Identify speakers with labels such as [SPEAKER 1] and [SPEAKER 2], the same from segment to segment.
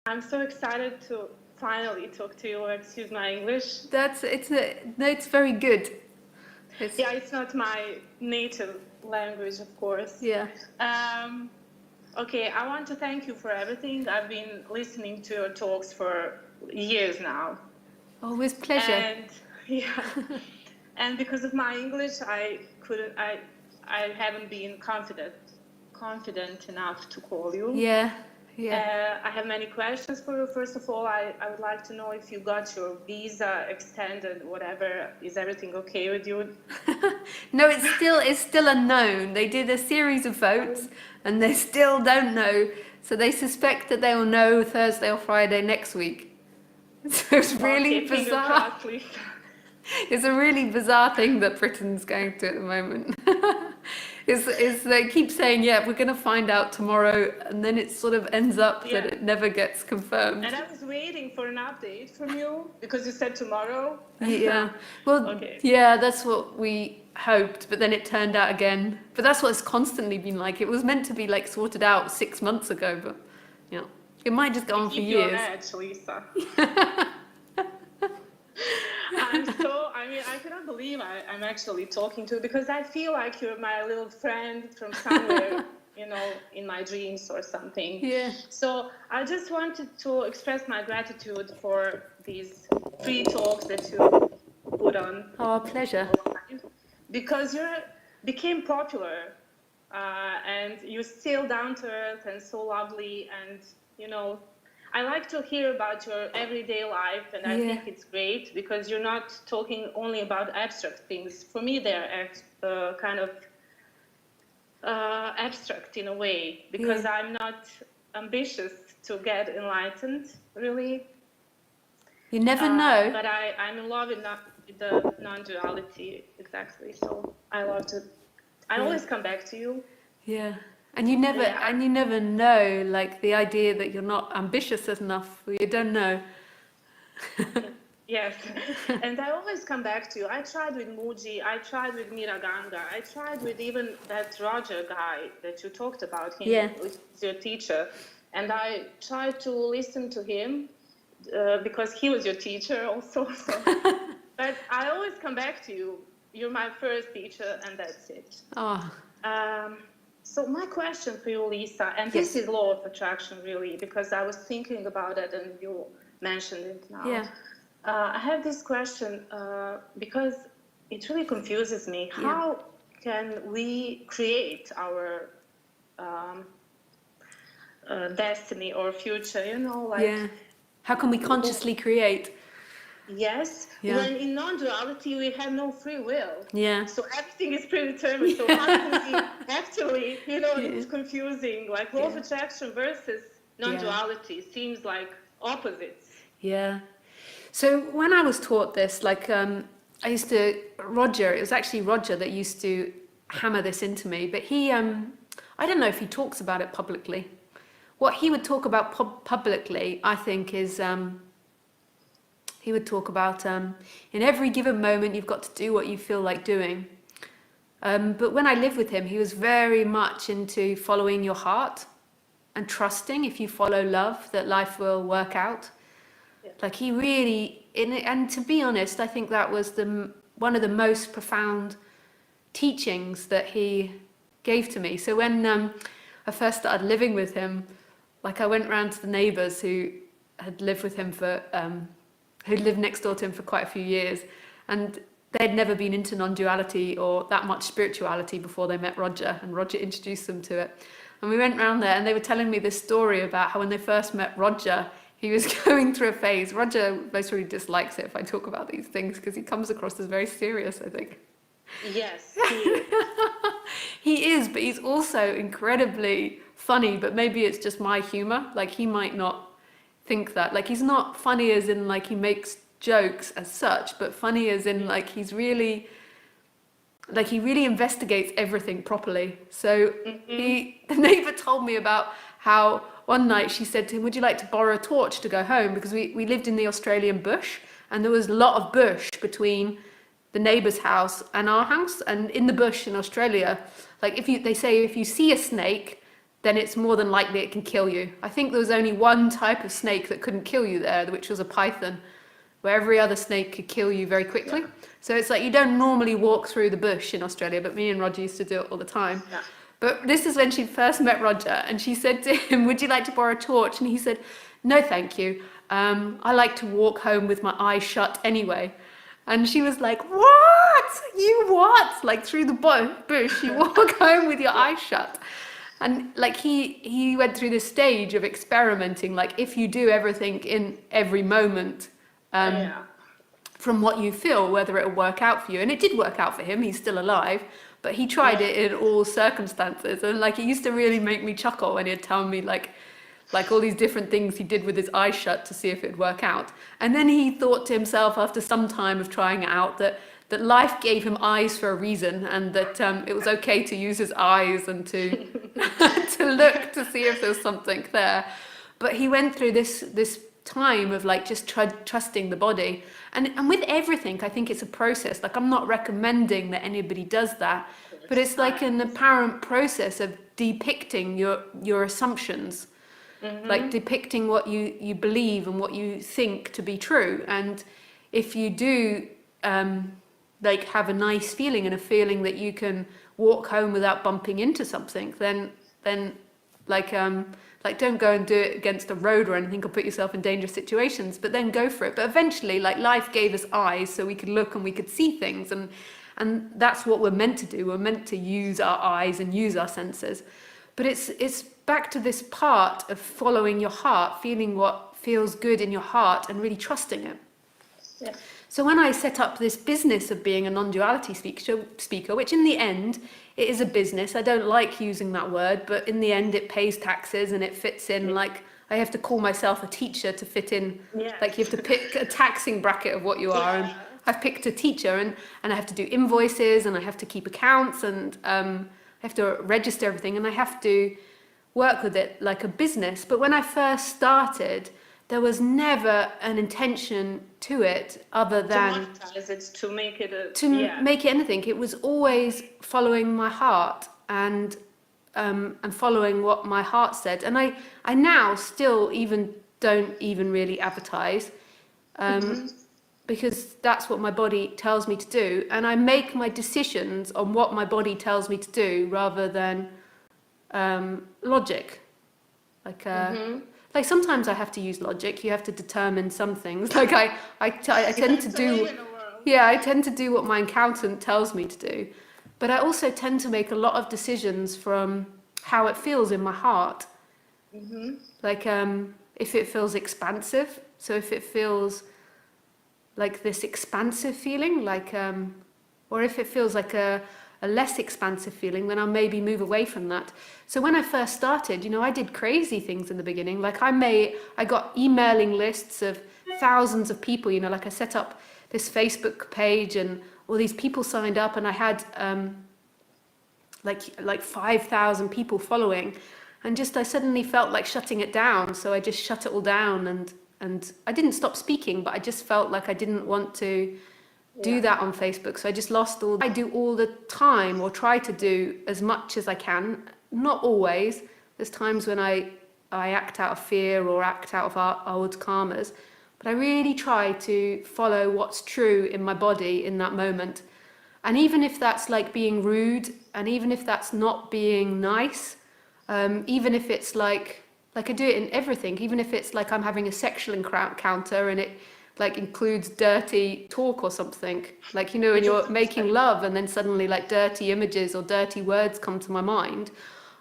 [SPEAKER 1] I'm so excited to finally talk to you. Excuse my English.
[SPEAKER 2] It's very good.
[SPEAKER 1] Yeah, it's not my native language, of course.
[SPEAKER 2] Yeah.
[SPEAKER 1] Okay, I want to thank you for everything. I've been listening to your talks for years now.
[SPEAKER 2] Always pleasure.
[SPEAKER 1] And yeah, and because of my English, I haven't been confident enough to call you.
[SPEAKER 2] Yeah.
[SPEAKER 1] I have many questions for you. First of all, I would like to know if you got your visa extended, whatever. Is everything okay with you?
[SPEAKER 2] No, it's still unknown. They did a series of votes and they still don't know. So they suspect that they will know Thursday or Friday next week. So it's really bizarre. It's a really bizarre thing that Britain's going to at the moment. is they keep saying, yeah, we're going to find out tomorrow, and then it sort of ends up that it never gets confirmed.
[SPEAKER 1] And I was waiting for an update from you because you said tomorrow.
[SPEAKER 2] Yeah, well, yeah, that's what we hoped, but then it turned out again. But that's what it's constantly been like. It was meant to be like sorted out 6 months ago, but yeah, it might just go on for years.
[SPEAKER 1] Keep your edge, Lisa. I cannot believe I'm actually talking to you because I feel like you're my little friend from somewhere, in my dreams or something.
[SPEAKER 2] Yeah.
[SPEAKER 1] So I just wanted to express my gratitude for these free talks that you put on.
[SPEAKER 2] Oh, pleasure.
[SPEAKER 1] Because you became popular and you're still down to earth and so lovely and, I like to hear about your everyday life, and I think it's great because you're not talking only about abstract things. For me, they're kind of abstract in a way because I'm not ambitious to get enlightened, really.
[SPEAKER 2] You never know.
[SPEAKER 1] But I'm in love with the non-duality, exactly. So I always come back to you.
[SPEAKER 2] Yeah. And you never know, like the idea that you're not ambitious enough, you don't know.
[SPEAKER 1] Yes, and I always come back to you. I tried with Muji, I tried with Miraganga, I tried with even that Roger guy that you talked about, him, who's your teacher. And I tried to listen to him because he was your teacher also. So. But I always come back to you. You're my first teacher, and that's it.
[SPEAKER 2] Oh.
[SPEAKER 1] So my question for you, Lisa, and this is law of attraction, really, because I was thinking about it and you mentioned it now.
[SPEAKER 2] Yeah.
[SPEAKER 1] I have this question because it really confuses me. How can we create our destiny or future,
[SPEAKER 2] How can we consciously create?
[SPEAKER 1] Yes, when in non-duality we have no free will.
[SPEAKER 2] Yeah.
[SPEAKER 1] So everything is predetermined. So how can we actually, it's confusing. Like law of attraction versus non-duality seems like opposites.
[SPEAKER 2] Yeah. So when I was taught this, like it was actually Roger that used to hammer this into me, but he, I don't know if he talks about it publicly. What he would talk about publicly, I think, is he would talk about in every given moment you've got to do what you feel like doing. But when I lived with him, he was very much into following your heart and trusting, if you follow love, that life will work out. Yeah. Like he really, and to be honest, I think that was one of the most profound teachings that he gave to me. So when I first started living with him, like I went round to the neighbours who had lived with him who'd lived next door to him for quite a few years, and they'd never been into non-duality or that much spirituality before they met Roger, and Roger introduced them to it. And we went round there and they were telling me this story about how when they first met Roger, he was going through a phase. Roger most really dislikes it if I talk about these things because he comes across as very serious, I think.
[SPEAKER 1] Yes,
[SPEAKER 2] he is, but he's also incredibly funny, but maybe it's just my humour. Like he might not think that, like he's not funny as in like he makes jokes as such, but funny as in like he really investigates everything properly. So the neighbour told me about how one night she said to him, would you like to borrow a torch to go home? Because we lived in the Australian bush and there was a lot of bush between the neighbour's house and our house. And in the bush in Australia, like they say if you see a snake, then it's more than likely it can kill you. I think there was only one type of snake that couldn't kill you there, which was a python, where every other snake could kill you very quickly. Yeah. So it's like you don't normally walk through the bush in Australia, but me and Roger used to do it all the time. Yeah. But this is when she first met Roger, and she said to him, "Would you like to borrow a torch?" And he said, "No, thank you. I like to walk home with my eyes shut anyway." And she was like, "What? You what? Like through the bush, you walk home with your eyes shut?" And like he went through this stage of experimenting, like if you do everything in every moment, from what you feel, whether it'll work out for you. And it did work out for him. He's still alive, but he tried it in all circumstances. And like, it used to really make me chuckle when he'd tell me like all these different things he did with his eyes shut to see if it'd work out. And then he thought to himself after some time of trying it out that life gave him eyes for a reason, and that it was okay to use his eyes and to to look to see if there was something there. But he went through this time of like just trusting the body, and with everything I think it's a process. Like, I'm not recommending that anybody does that, but it's like an apparent process of depicting your assumptions, like depicting what you believe and what you think to be true. And if you do like have a nice feeling and a feeling that you can walk home without bumping into something, then like don't go and do it against a road or anything or put yourself in dangerous situations, but then go for it. But eventually, like, life gave us eyes so we could look and we could see things, and that's what we're meant to do. We're meant to use our eyes and use our senses. But it's back to this part of following your heart, feeling what feels good in your heart and really trusting it. Yeah. So when I set up this business of being a non-duality speaker, which in the end, it is a business. I don't like using that word, but in the end, it pays taxes and it fits in. Like, I have to call myself a teacher to fit in. Yeah. Like, you have to pick a taxing bracket of what you are. And I've picked a teacher, and I have to do invoices, and I have to keep accounts, and I have to register everything, and I have to work with it like a business. But when I first started, there was never an intention to it other than
[SPEAKER 1] to make it
[SPEAKER 2] make it anything. It was always following my heart and following what my heart said. And I now still don't even really advertise because that's what my body tells me to do, and I make my decisions on what my body tells me to do rather than logic. Like sometimes I have to use logic. You have to determine some things. Like I tend to do, I tend to do what my accountant tells me to do. But I also tend to make a lot of decisions from how it feels in my heart. Like if it feels expansive. So if it feels like this expansive feeling, like or if it feels like a less expansive feeling, then I'll maybe move away from that. So when I first started, I did crazy things in the beginning. Like I got emailing lists of thousands of people, like I set up this Facebook page and all these people signed up, and I had like 5,000 people following, and I suddenly felt like shutting it down. So I just shut it all down, and I didn't stop speaking, but I just felt like I didn't want to do that on Facebook. So I just lost I do all the time, or try to do as much as I can. Not always. There's times when I act out of fear or act out of our old karmas, but I really try to follow what's true in my body in that moment. And even if that's like being rude, and even if that's not being nice, even if it's like I do it in everything, even if it's like I'm having a sexual encounter and it like includes dirty talk or something, like, when you're making love and then suddenly like dirty images or dirty words come to my mind,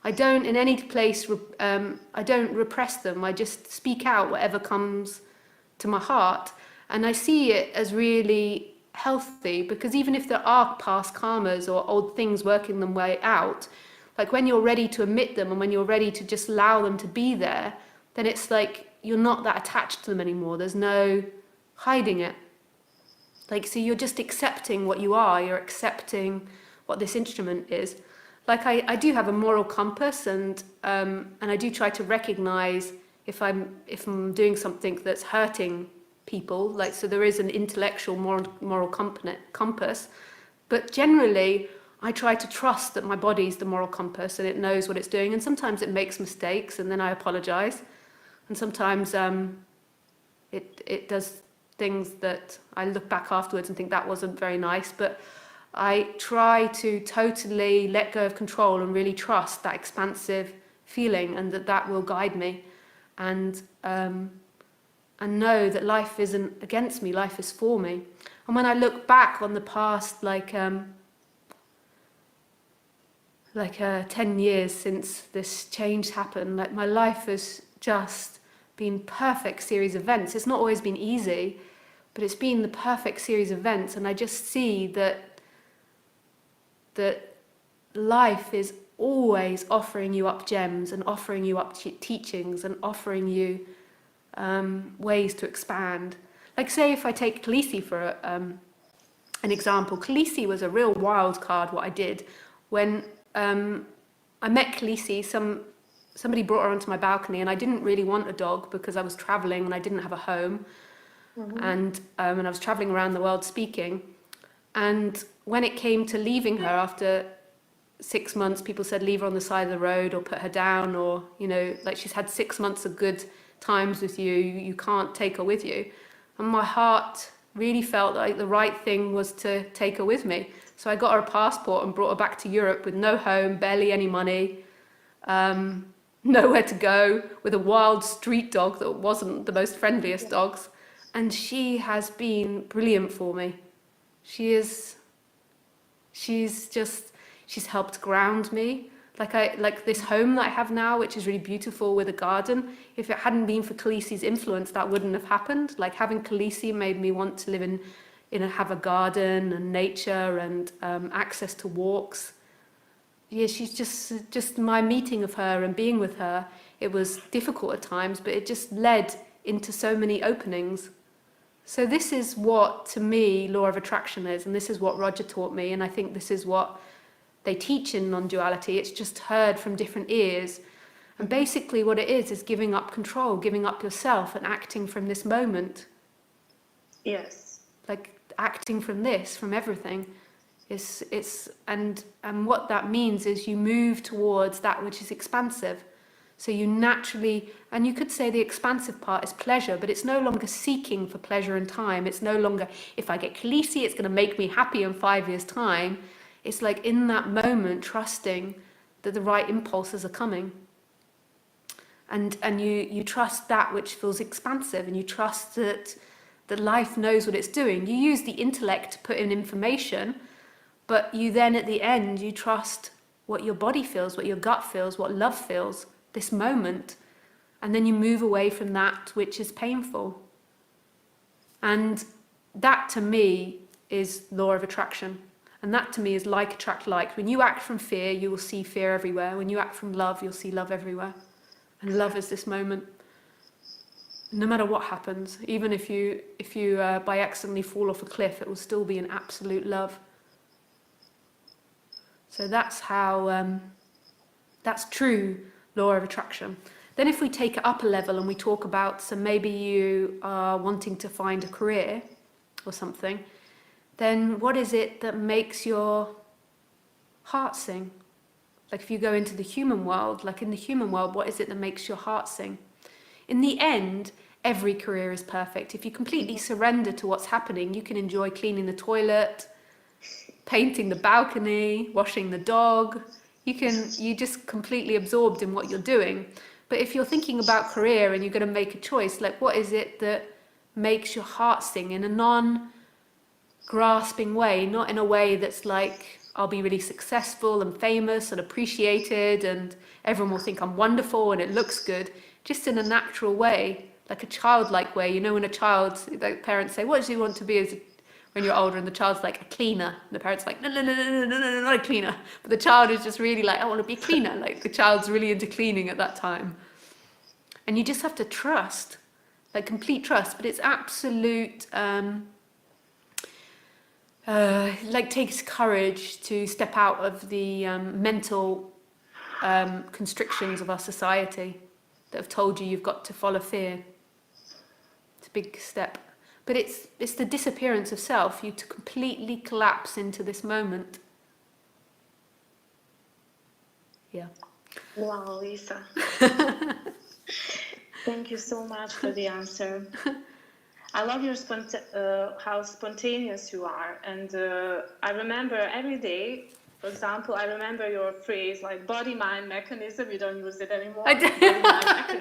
[SPEAKER 2] I don't in any place, I don't repress them. I just speak out whatever comes to my heart. And I see it as really healthy, because even if there are past karmas or old things working them way out, like when you're ready to admit them and when you're ready to just allow them to be there, then it's like you're not that attached to them anymore. There's no hiding it. Like, so you're just accepting what you are. You're accepting what this instrument is. Like I do have a moral compass, and I do try to recognize if I'm doing something that's hurting people. Like, so there is an intellectual moral compass, but generally I try to trust that my body's the moral compass and it knows what it's doing. And sometimes it makes mistakes and then I apologize. And sometimes it does things that I look back afterwards and think that wasn't very nice. But I try to totally let go of control and really trust that expansive feeling, and that will guide me. And know that life isn't against me, life is for me. And when I look back on the past, like 10 years since this change happened, like my life has just been perfect series of events. It's not always been easy, but it's been the perfect series of events. And I just see that life is always offering you up gems and offering you up teachings and offering you ways to expand. Like, say if I take Khaleesi for an example. Khaleesi was a real wild card, what I did. When I met Khaleesi, somebody brought her onto my balcony, and I didn't really want a dog because I was traveling and I didn't have a home. And I was traveling around the world speaking. And when it came to leaving her after 6 months, people said leave her on the side of the road or put her down, or, you know, like, she's had 6 months of good times with you, you can't take her with you. And my heart really felt like the right thing was to take her with me. So I got her a passport and brought her back to Europe with no home, barely any money, nowhere to go, with a wild street dog that wasn't the most friendliest dogs. And she has been brilliant for me. She's helped ground me. Like this home that I have now, which is really beautiful with a garden. If it hadn't been for Khaleesi's influence, that wouldn't have happened. Like, having Khaleesi made me want to live have a garden and nature and access to walks. Yeah, she's just my meeting of her and being with her. It was difficult at times, but it just led into so many openings. So this is what, to me, law of attraction is, and this is what Roger taught me, and I think this is what they teach in non-duality. It's just heard from different ears. And basically what it is giving up control, giving up yourself and acting from this moment.
[SPEAKER 1] Yes.
[SPEAKER 2] Like, acting from this, from everything. And what that means is you move towards that which is expansive. So you naturally, and you could say the expansive part is pleasure, but it's no longer seeking for pleasure and time. It's no longer, if I get Khaleesi, it's going to make me happy in 5 years' time. It's like, in that moment, trusting that the right impulses are coming. And you trust that which feels expansive, and you trust that life knows what it's doing. You use the intellect to put in information, but you then, at the end, you trust what your body feels, what your gut feels, what love feels, this moment. And then you move away from that which is painful. And that, to me, is law of attraction. And that, to me, is like attract like. When you act from fear, you will see fear everywhere. When you act from love, you'll see love everywhere. And love is this moment. No matter what happens, even if you by accidentally fall off a cliff, it will still be an absolute love. So that's how, that's true law of attraction. Then if we take it up a level and we talk about, so maybe you are wanting to find a career or something, then what is it that makes your heart sing? Like, if you go into the human world, like in the human world, what is it that makes your heart sing? In the end, every career is perfect. If you completely surrender to what's happening, you can enjoy cleaning the toilet, painting the balcony, washing the dog. You just completely absorbed in what you're doing. But if you're thinking about career and you're going to make a choice, like, what is it that makes your heart sing in a non-grasping way, not in a way that's like, I'll be really successful and famous and appreciated and everyone will think I'm wonderful and it looks good, just in a natural way, like a childlike way. You know, when a child, like, parents say, what do you want to be when you're older? And the child's like, a cleaner. And the parent's like, no, not a cleaner. But the child is just really like, I want to be a cleaner. Like, the child's really into cleaning at that time. And you just have to trust, like complete trust, but it's absolute, like, takes courage to step out of the mental constrictions of our society that have told you you've got to follow fear. It's a big step. But it's the disappearance of self, you to completely collapse into this moment. Yeah.
[SPEAKER 1] Wow, Lisa. Thank you so much for the answer. I love your how spontaneous you are. And I remember every day, for example, I remember your phrase like body-mind mechanism. You don't use it anymore.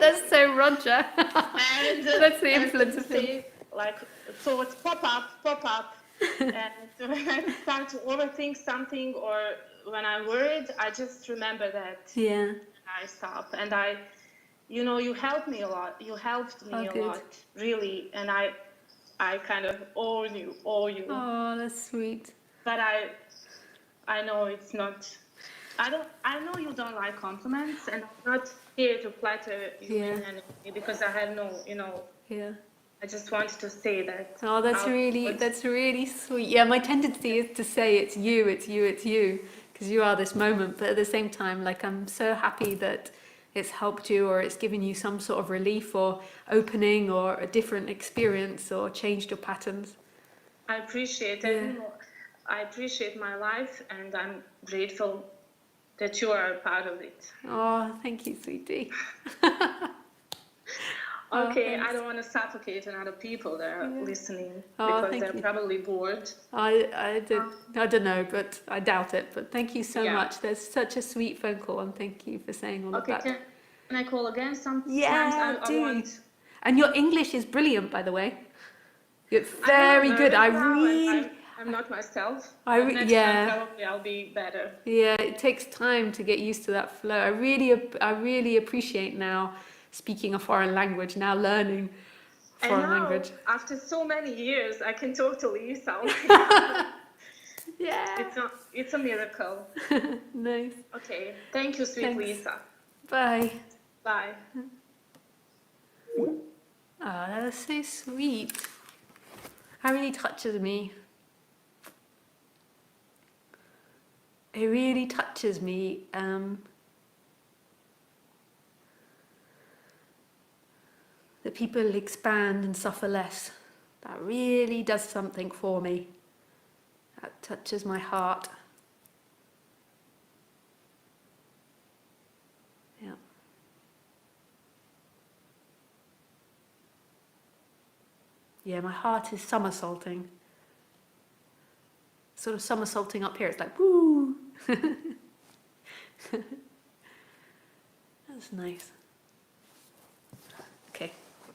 [SPEAKER 2] That's so Roger.
[SPEAKER 1] And
[SPEAKER 2] That's the influence of him.
[SPEAKER 1] say, like, thoughts pop up. And when I start to overthink something or when I'm worried, I just remember that.
[SPEAKER 2] Yeah.
[SPEAKER 1] I stop. And you helped me a lot. You helped me a lot, really. And I kind of owe you.
[SPEAKER 2] Oh, that's sweet.
[SPEAKER 1] But I know it's not. I know you don't like compliments, and I'm not here to flatter you in any way because I have no,
[SPEAKER 2] Yeah.
[SPEAKER 1] I just wanted to say that.
[SPEAKER 2] Oh, that's really sweet. Yeah, my tendency is to say it's you, because you are this moment. But at the same time, like, I'm so happy that it's helped you, or it's given you some sort of relief or opening or a different experience or changed your patterns.
[SPEAKER 1] I appreciate it. I appreciate my life, and I'm grateful that you are a part of it.
[SPEAKER 2] Oh, thank you, sweetie.
[SPEAKER 1] Okay, I don't want to suffocate other people that are listening because they're probably bored.
[SPEAKER 2] I don't know, but I doubt it. But thank you so much. There's such a sweet phone call, and thank you for saying all of that.
[SPEAKER 1] Can I call again sometimes?
[SPEAKER 2] Yeah,
[SPEAKER 1] I want.
[SPEAKER 2] And your English is brilliant, by the way. It's very good.
[SPEAKER 1] I'm not myself. Next time probably I'll be better.
[SPEAKER 2] Yeah, it takes time to get used to that flow. I really appreciate now speaking a foreign language, now learning foreign language.
[SPEAKER 1] After so many years, I can talk to Lisa.
[SPEAKER 2] Yeah.
[SPEAKER 1] It's a miracle.
[SPEAKER 2] Nice.
[SPEAKER 1] Okay. Thank you, sweet Lisa.
[SPEAKER 2] Bye.
[SPEAKER 1] Bye.
[SPEAKER 2] Oh, that was so sweet. That really touches me. It really touches me. That people expand and suffer less. That really does something for me. That touches my heart. Yeah. Yeah, my heart is somersaulting. Sort of somersaulting up here. It's like, woo! That's nice.